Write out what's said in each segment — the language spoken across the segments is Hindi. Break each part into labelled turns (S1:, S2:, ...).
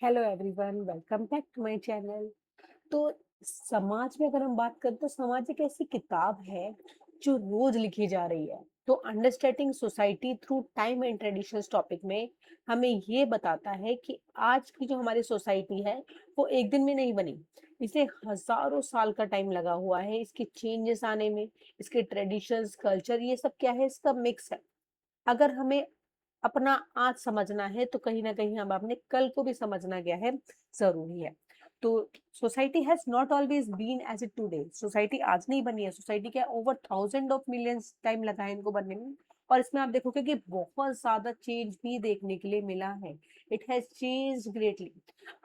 S1: Hello everyone, welcome back to my channel. तो समाज में अगर हम बात करें तो समाज एक ऐसी किताब है जो रोज लिखी जा रही है। तो understanding society through time and traditions topic में हमें ये बताता है कि आज की जो हमारी सोसाइटी है वो एक दिन में नहीं बनी। इसे हजारों साल का टाइम लगा हुआ है इसके चेंजेस आने में। इसके ट्रेडिशंस, कल्चर, ये सब क्या है, इसका मिक्स है। अगर हमें अपना आज समझना है तो कहीं ना कहीं हम अपने कल को भी समझना क्या है, जरूरी है। तो society has not always been as it today. Society आज नहीं बनी है। सोसाइटी क्या over thousand of millions time लगा है इनको बनने में। और इसमें आप देखोगे कि बहुत ज्यादा चेंज भी देखने के लिए मिला है। It has change greatly.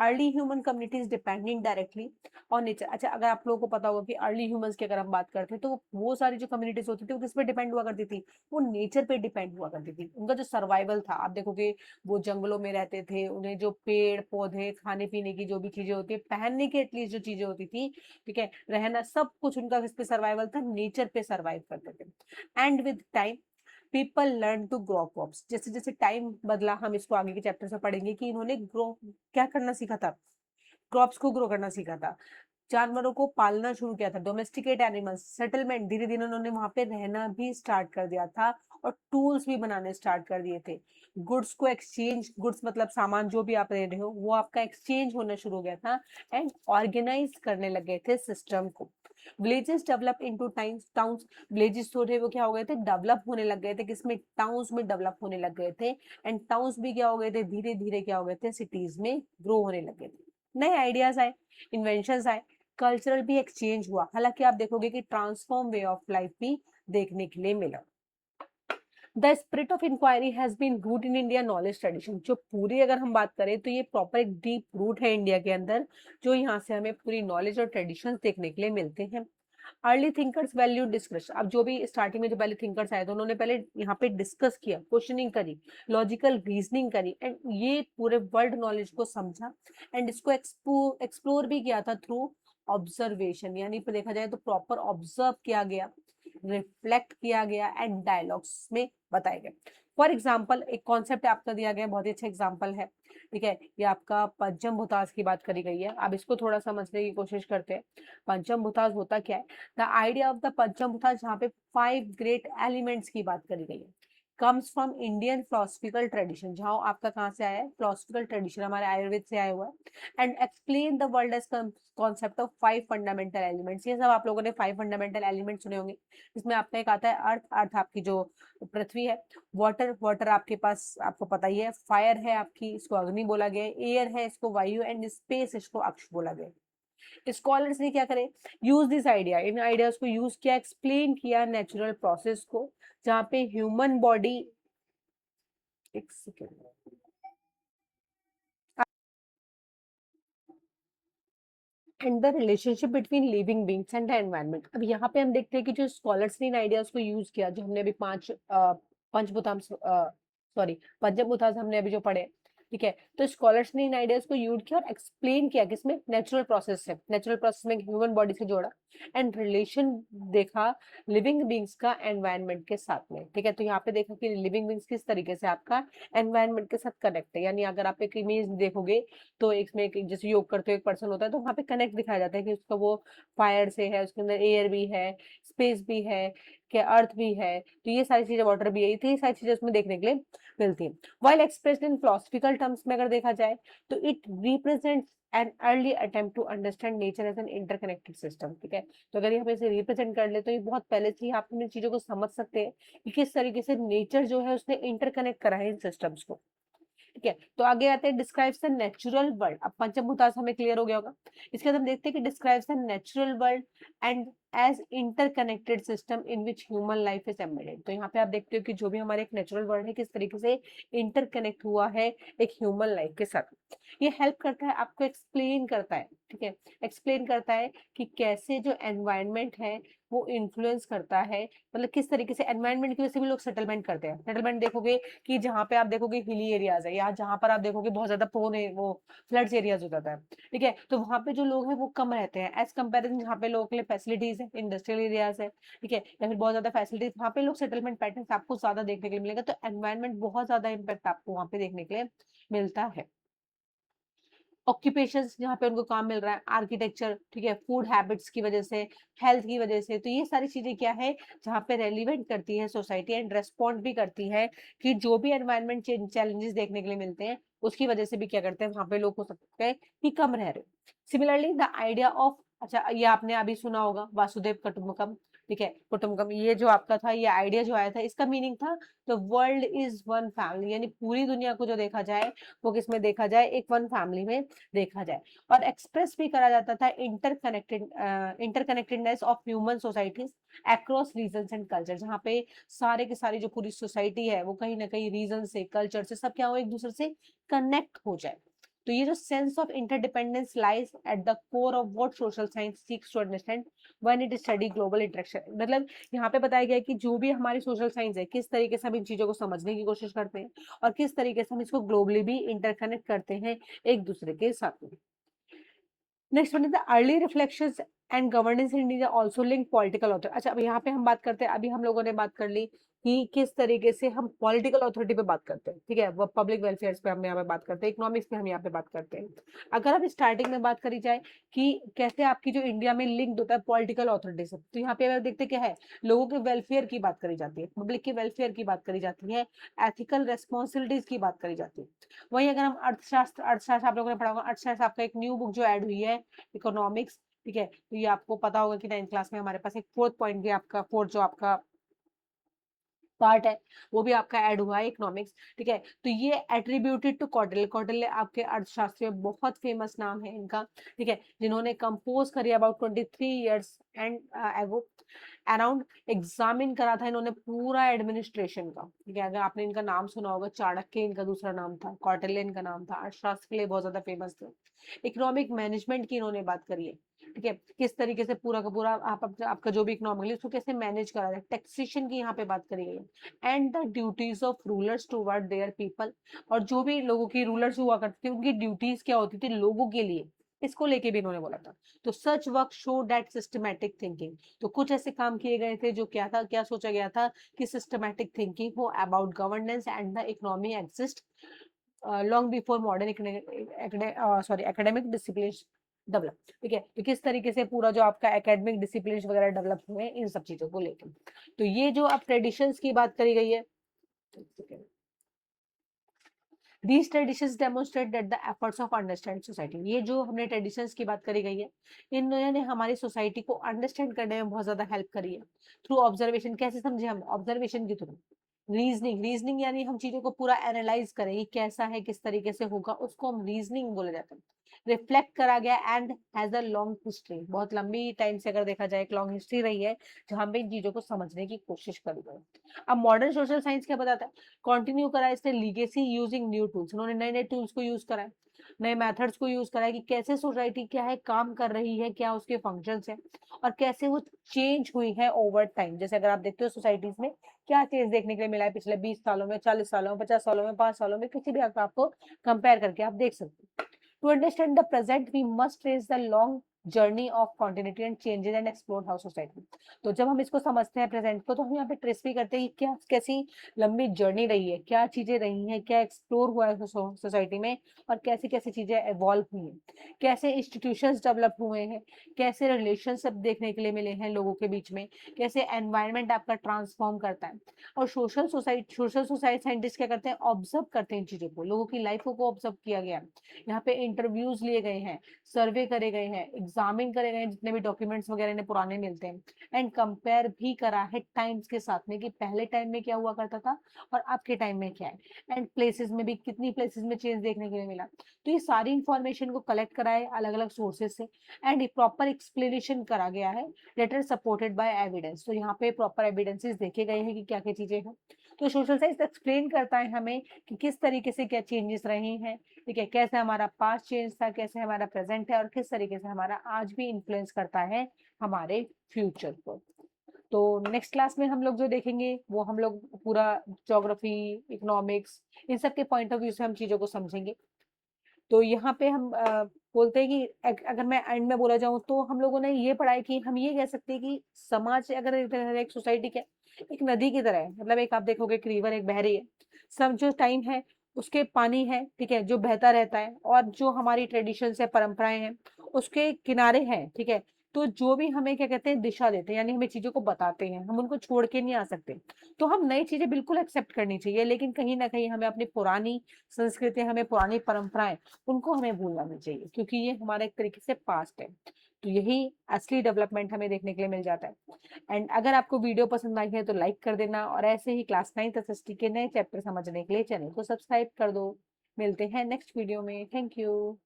S1: Early human communities depending directly on nature. अच्छा, अगर आप लोगों को पता होगा कि अर्ली ह्यूमंस की अगर हम बात करते हैं तो वो सारी जो कम्युनिटीज होती थी वो किस पे डिपेंड हुआ करती थी? वो नेचर पे डिपेंड हुआ करती थी। उनका जो सर्वाइवल था, आप देखोगे वो जंगलों में रहते थे। उन्हें जो पेड़ पौधे, खाने पीने की जो भी चीजें होती है, पहनने की एटलीस्ट जो चीजें होती थी, ठीक है, रहना, सब कुछ उनका किस पे सर्वाइवल था? नेचर पे सर्वाइव करते थे। And with time people learn to grow crops. जैसे जैसे टाइम बदला, हम इसको आगे के चैप्टर में पढ़ेंगे कि इन्होंने ग्रो क्या करना सीखा था, क्रॉप्स को ग्रो करना सीखा था। जानवरों को पालना शुरू किया था, डोमेस्टिकेट एनिमल्स, सेटलमेंट, धीरे धीरे उन्होंने वहां पे रहना भी स्टार्ट कर दिया था। और टूल्स भी बनाने स्टार्ट कर दिए थे। गुड्स को एक्सचेंज, गुड्स मतलब सामान जो भी आप ले रहे हो वो आपका एक्सचेंज होना शुरू हो गया था। एंड ऑर्गेनाइज करने लगे थे सिस्टम को। Villages develop into towns. Villages जो थे वो क्या हो गए थे? डेवलप होने लग गए थे। किसमें? टाउन्स में डेवलप होने लग गए थे। एंड टाउन्स भी क्या हो गए थे? धीरे धीरे क्या हो गए थे? सिटीज में ग्रो होने लग गए थे। नए आइडियाज आए, इन्वेंशन आए, कल्चरल भी एक्सचेंज हुआ। हालांकि आप देखोगे कि ट्रांसफॉर्म वे ऑफ लाइफ भी देखने के लिए मिला। The spirit of inquiry has been root in India knowledge tradition. जो पूरी अगर हम बात करें तो ये प्रॉपर एक डीप रूट है इंडिया के अंदर, जो यहाँ से हमें पूरी नॉलेज और ट्रेडिशंस देखने के लिए मिलते हैं। Early thinkers value discuss. अब जो भी स्टार्टिंग में जो पहले थिंकर्स आए थे उन्होंने पहले यहाँ पे डिस्कस किया, क्वेश्चनिंग करी, लॉजिकल रीजनिंग करी, एंड ये पूरे वर्ल्ड नॉलेज को समझा। एंड इसको एक्सप्लोर भी किया था थ्रू ऑब्जर्वेशन। यानी देखा जाए तो प्रॉपर ऑब्जर्व किया गया, रिफ्लेक्ट किया गया, एंड डायलॉग्स में बताए गए। फॉर एग्जाम्पल, एक कॉन्सेप्ट आपका दिया गया, बहुत ही अच्छा एग्जाम्पल है, ठीक है, ये आपका पंचम भूतास की बात करी गई है। अब इसको थोड़ा समझने की कोशिश करते हैं। पंचम भूतास होता क्या है? द आइडिया ऑफ द पंचम भूतास, जहाँ पे 5 ग्रेट एलिमेंट्स की बात करी गई है, comes from Indian philosophical tradition. जहाँ आपका कहाँ से आया है? फिलोसफिकल ट्रेडिशन, हमारे आयुर्वेद से आया हुआ है। And explain the world as concept of 5 fundamental elements. ये सब आप लोगों ने 5 फंडामेंटल एलिमेंट्स सुने होंगे। इसमें आपका एक आता है अर्थ। अर्थ आपकी जो पृथ्वी है। वाटर, वाटर आपके पास आपको पता ही है। फायर है आपकी, इसको अग्नि बोला गया है। एयर है, इसको वायु। एंड स्पेस, इसको अक्ष बोला गया है। स्कॉलर्स ने क्या करे? Use this idea, in ideas को यूज किया, एक्सप्लेन किया नेचुरल प्रोसेस को, जहाँ पे ह्यूमन बॉडी, एक second, and the relationship between living beings and the environment. अब यहाँ पे हम देखते हैं कि जो स्कॉलर्स ने इन आइडियाज को यूज किया, जो हमने अभी पंचभूताम, सॉरी, पंचभूतास हमने अभी जो पढ़े, ठीक है, तो स्कॉलर्स ने इन आइडियाज को यूज किया और एक्सप्लेन किया किसमें? नेचुरल प्रोसेस से। नेचुरल प्रोसेस में ह्यूमन बॉडी से जोड़ा, एंड रिलेशन देखा लिविंग बींग्स का एनवायरमेंट के साथ में, ठीक है। तो यहाँ पे देखा कि लिविंग बींग्स किस तरीके से आपका एनवायरमेंट के साथ कनेक्ट है। यानी अगर आप एक इमेज देखोगे तो इसमें एक जैसे योग करते हुए एक पर्सन होता है तो वहां पे कनेक्ट दिखाया जाता है कि उसका वो फायर से है, उसके अंदर एयर भी है, स्पेस भी है, क्या अर्थ भी है, तो ये सारी चीजें, वाटर भी है, तो ये सारी चीजें उसमें देखने के लिए मिलती है। While expressed in philosophical terms में अगर देखा जाए तो it represents an early attempt to understand nature as an interconnected system, ठीक है। तो अगर ये हम इसे रिप्रेजेंट कर ले तो ये बहुत पहले से ही आप इन चीजों को समझ सकते हैं कि किस तरीके से नेचर जो है उसने इंटरकनेक्ट करा है इन सिस्टम्स को, ठीक है। तो आगे आते हैं डिस्क्राइब्स द नेचुरल वर्ल्ड। अब पंचभूतास हमें क्लियर हो गया होगा। इसके बाद हम देखते हैं कि describes the natural world and as interconnected system in which human life is embedded. तो यहाँ पे आप देखते हो कि जो भी हमारे एक नेचुरल वर्ल्ड है किस तरीके से इंटरकनेक्ट हुआ है एक ह्यूमन लाइफ के साथ। ये हेल्प करता है, आपको एक्सप्लेन करता है, ठीक है, एक्सप्लेन करता है कि कैसे जो एनवायरनमेंट है वो इन्फ्लुएंस करता है। मतलब किस तरीके से एनवायरनमेंट की वजह से भी लोग सेटलमेंट करते हैं। सेटलमेंट देखोगे कि जहाँ पे आप देखोगे हिली एरियाज है, या जहाँ पर आप देखोगे बहुत ज्यादा प्रोन है, वो फ्लड्स एरियाज हो जाता है, ठीक है, तो वहां पे जो लोग हैं वो कम रहते हैं एज कंपेरिजन जहाँ पे लोगों के लिए फैसिलिटीज है, इंडस्ट्रियल एरियाज है, ठीक है, या फिर बहुत ज्यादा फैसिलिटीज, वहाँ पे लोग सेटलमेंट पैटर्न आपको ज्यादा देखने के लिए मिलेगा। तो एनवायरनमेंट बहुत ज्यादा इम्पैक्ट आपको वहाँ पे देखने के लिए मिलता है। ऑक्यूपेशंस जहाँ पे उनको काम मिल रहा है, आर्किटेक्चर, ठीक है, फूड हैबिट्स की वजह से, हेल्थ की वजह से। तो ये सारी चीजें क्या है जहाँ पे रेलिवेंट करती है सोसाइटी एंड रेस्पॉन्ड भी करती है कि जो भी एनवायरमेंट चैलेंजेस देखने के लिए मिलते हैं उसकी वजह से भी क्या करते हैं वहां पे लोग हो सकते हैं कि कम रह रहे। सिमिलरली द आइडिया ऑफ, अच्छा ये आपने अभी सुना होगा वासुदेव कुटुंबकम, ठीक है, कुटुंबकम, ये जो आपका था, ये आइडिया जो आया था, इसका मीनिंग था the world is one family, यानी पूरी दुनिया को जो देखा जाए वो किसमें देखा जाए, एक वन फैमिली में देखा जाए। और एक्सप्रेस भी करा जाता था interconnectedness of human societies across regions and culture, जहाँ पे सारे के सारी जो पूरी सोसाइटी है वो कहीं ना कहीं रीजन से, कल्चर से, सब क्या हो एक दूसरे से कनेक्ट हो जाए। तो ये जो sense of interdependence lies at the core of what social science seeks to understand when it study global interaction. मतलब यहाँ पे बताया गया है कि जो भी हमारी सोशल साइंस है किस तरीके से हम इन चीजों को समझने की कोशिश करते हैं और किस तरीके से हम इसको ग्लोबली भी इंटरकनेक्ट करते हैं एक दूसरे के साथ में। Next one is the early reflections and governance in India also link political authority. अच्छा, अब यहाँ पे हम बात करते हैं, अभी हम लोगों ने बात कर ली कि किस तरीके से हम पॉलिटिकल अथॉरिटी पे बात करते हैं, ठीक है, वो पब्लिक वेलफेयर पे हम यहाँ पे बात करते हैं, इकोनॉमिक्स पे हम यहाँ पे बात करते हैं। अगर अब स्टार्टिंग में बात करी जाए कि कैसे आपकी जो इंडिया में लिंक होता है पॉलिटिकल अथॉरिटी से, तो यहाँ पे अगर देखते क्या है, लोगों के वेलफेयर की बात करी जाती है, पब्लिक के वेलफेयर की बात करी जाती है, एथिकल रेस्पॉन्सिबिलिटीज की बात करी जाती है। वहीं अगर हम अर्थशास्त्र आप लोगों ने पढ़ा होगा, अर्थशास्त्र आपका एक न्यू बुक जो ऐड हुई है इकोनॉमिक्स, ठीक है, तो ये आपको पता होगा कि 9th क्लास में हमारे पास एक फोर्थ पॉइंट भी आपका, फोर्थ जो आपका पार्ट है वो भी आपका ऐड हुआ है इकोनॉमिक्स, ठीक है। तो ये एट्रीब्यूटेड टू कौटिल्य, कौटिल्य आपके अर्थशास्त्री में बहुत फेमस नाम है इनका, ठीक है, जिन्होंने कंपोज करी अबाउट 23 इयर्स एंड एगो अराउंड, एग्जामिन करा था इन्होंने पूरा एडमिनिस्ट्रेशन का, ठीक है। अगर आपने इनका नाम सुना होगा, चाणक्य इनका दूसरा नाम था, कौटिल्य इनका नाम था, अर्थशास्त्र के लिए बहुत ज्यादा फेमस थे। इकोनॉमिक मैनेजमेंट की इन्होंने बात करी है, ठीक है, किस तरीके से पूरा का पूरा आपका जो भी इकोनॉमिक है उसको कैसे मैनेज करा जाए, टैक्सेशन की यहाँ पे बात करी गई है, and the duties of rulers toward their people, और जो भी लोगों की रूलर्स हुआ करते थे उनकी ड्यूटीज क्या होती थी लोगों के लिए, इसको लेके भी इन्होंने बोला था। तो such work show that systematic thinking, तो कुछ ऐसे काम किए गए थे जो क्या था, क्या सोचा गया था कि सिस्टमैटिक थिंकिंग हो about governance and the economy exist long before modern sorry academic discipline develop, ठीक है। तो किस तरीके से पूरा जो आपका एकेडमिक डिसिप्लिन वगैरह डेवलप हुए इन सब चीजों को लेकर। तो ये जो आप ट्रेडिशंस की बात करी गई है, These traditions demonstrate that the efforts of understand society, ये जो हमने ट्रेडिशंस की बात करी गई है, इन्होंने हमारी सोसाइटी को अंडरस्टैंड करने में बहुत ज्यादा हेल्प करी है थ्रू ऑब्जर्वेशन। कैसे समझे हम, ऑब्जर्वेशन के थ्रू, रीजनिंग, रीजनिंग यानी हम चीजों को पूरा एनालाइज करें कि कैसा है किस तरीके से होगा, उसको हम रीजनिंग बोले जाते हैं। रिफ्लेक्ट करा गया and has a long history, बहुत लंबी टाइम से अगर देखा जाए एक लॉन्ग हिस्ट्री रही है जहां पे इन चीजों को समझने की कोशिश करी गई। अब मॉडर्न सोशल साइंस क्या बताता है, कंटिन्यू करा इसने लीगेसी यूजिंग न्यू टूल्स, उन्होंने नए नए टूल्स को यूज करा है, नए मेथड्स को यूज करा है कि कैसे सोसाइटी क्या है काम कर रही है, क्या उसके फंक्शंस है और कैसे वो चेंज हुई है ओवर टाइम। जैसे अगर आप देखते हो सोसाइटीज में क्या चेंज देखने के लिए मिला है पिछले 20 सालों में, 40 सालों में, 50 सालों में, 5 सालों में, किसी भी आपको कंपेयर करके आप देख सकते हो। To understand the present, we must trace the long journey of continuity and changes and explore how society। तो जब हम इसको समझते हैं प्रेजेंट को, तो हम यहाँ पे ट्रेस भी करते हैं कि क्या कैसी लंबी जर्नी रही है, क्या चीजें रही हैं, क्या एक्सप्लोर हुआ है सोसाइटी में और कैसी कैसी चीजें एवॉल्व हुई हैं, कैसे इंस्टीट्यूशंस डेवलप हुए हैं, कैसे रिलेशनशिप देखने के लिए मिले हैं लोगों के बीच में, कैसे एनवायरनमेंट आपका ट्रांसफॉर्म करता है। और सोशल सोसाइटी साइंटिस्ट क्या करते हैं, ऑब्जर्व करते हैं इन चीजों को, लोगों की लाइफों को ऑब्जर्व किया गया है, यहाँ पे इंटरव्यूज लिए गए हैं, सर्वे करे गए हैं, एग्जामिन करे गए हैं, जितने भी डॉक्यूमेंट्स वगैरह ने पुराने मिलते हैं, एंड कंपेयर भी करा है टाइम्स के साथ में कि पहले टाइम में क्या हुआ करता था और अब के टाइम में क्या है, एंड प्लेसेस में भी कितनी प्लेसेस में चेंज देखने के लिए मिला। तो ये सारी इंफॉर्मेशन को कलेक्ट करा है अलग अलग सोर्सेज से एंड प्रॉपर एक्सप्लेनेशन करा गया है that is supported by evidence. तो यहाँ पे प्रॉपर एविडेंसेस देखे गए हैं कि क्या क्या चीजें हैं। तो सोशल साइंस एक्सप्लेन करता है हमें कि किस तरीके से क्या चेंजेस रहे हैं, ठीक है, कैसे हमारा पास्ट चेंज था, कैसे हमारा प्रेजेंट है और किस तरीके से हमारा आज भी इन्फ्लुएंस करता है हमारे फ्यूचर को। तो नेक्स्ट क्लास में हम लोग जो देखेंगे वो हम लोग पूरा ज्योग्राफी, इकोनॉमिक्स, इन सब के पॉइंट ऑफ व्यू से हम चीजों को समझेंगे। तो यहाँ पे हम बोलते हैं कि अगर मैं एंड में बोला जाऊं तो हम लोगों ने ये पढ़ा है कि हम ये कह सकते हैं कि समाज अगर एक सोसाइटी क्या एक नदी की तरह है, मतलब एक आप देखोगे एक रिवर एक बह रही है, सब जो टाइम है उसके पानी है, ठीक है, जो बहता रहता है, और जो हमारी ट्रेडिशंस है, परंपराएं हैं, उसके किनारे हैं, ठीक है। तो जो भी हमें क्या कहते हैं, दिशा देते हैं, यानी हमें चीजों को बताते हैं, हम उनको छोड़ के नहीं आ सकते। तो हम नई चीजें बिल्कुल एक्सेप्ट करनी चाहिए, लेकिन कहीं ना कहीं हमें अपनी पुरानी संस्कृति, हमें पुरानी परंपराएं, उनको हमें भूलना नहीं चाहिए, क्योंकि ये हमारा एक तरीके से पास्ट है। तो यही असली डेवलपमेंट हमें देखने के लिए मिल जाता है। एंड अगर आपको वीडियो पसंद आई है तो लाइक कर देना, और ऐसे ही क्लास 9th एसएसटी के नए चैप्टर समझने के लिए चैनल को सब्सक्राइब कर दो। मिलते हैं नेक्स्ट वीडियो में। Thank you.